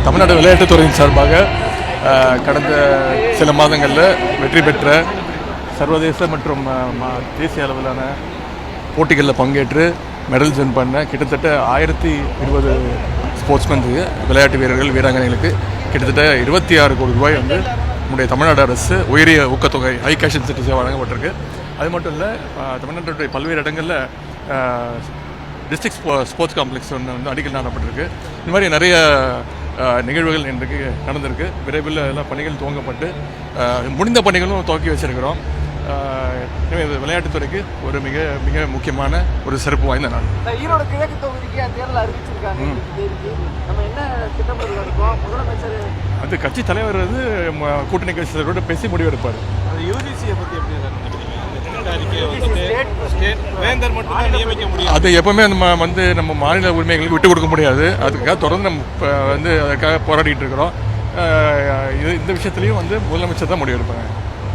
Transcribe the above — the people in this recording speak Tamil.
தமிழ்நாடு விளையாட்டுத்துறையின் சார்பாக கடந்த சில மாதங்களில் வெற்றி பெற்ற சர்வதேச மற்றும் தேசிய அளவிலான போட்டிகளில் பங்கேற்று மெடல் வின் பண்ண கிட்டத்தட்ட 1020 ஸ்போர்ட்ஸ்மேனுக்கு விளையாட்டு வீரர்கள் வீராங்கனைகளுக்கு கிட்டத்தட்ட 26 கோடி ரூபாய் வந்து நம்முடைய தமிழ்நாடு அரசு உயரிய ஊக்கத்தொகை ஹை கேஷ் இன்சென்டிவ்ஸாக வழங்கப்பட்டிருக்கு. அது மட்டும் இல்லை, தமிழ்நாட்டுடைய பல்வேறு இடங்களில் டிஸ்ட்ரிக்ட் ஸ்போர்ட்ஸ் காம்ப்ளெக்ஸ் வந்து அடிக்கல் நாட்டப்பட்டிருக்கு. இந்த மாதிரி நிறைய நிகழ்வுகள் இன்றைக்கு நடந்திருக்கு. விரைவில் எல்லாம் பணிகள் துவங்கப்பட்டு முடிந்த பணிகளும் துவக்கி வச்சிருக்கிறோம். எனவே இது விளையாட்டுத்துறைக்கு ஒரு மிக மிக முக்கியமான ஒரு சிறப்பு வாய்ந்த நாள். ஈரோடு கிழக்கு தொகுதிக்கு தேர்தல் அறிவிச்சிருக்காங்க. நம்ம என்ன திட்டமிடல் இருக்கோம்? முதலமைச்சர் அது கட்சி தலைவர் வந்து கூட்டணி கட்சிகளோட பேசி முடிவெடுப்பார். யூஜிசியை பற்றி எப்படி அது எப்பவுமே நம்ம மாநில உரிமைகளுக்கு விட்டு கொடுக்க முடியாது. அதுக்காக தொடர்ந்து நம்ம வந்து அதுக்காக போராடிட்டு இருக்கிறோம். இந்த விஷயத்துலையும் வந்து முதலமைச்சர் தான் முடிவெடுப்பாங்க.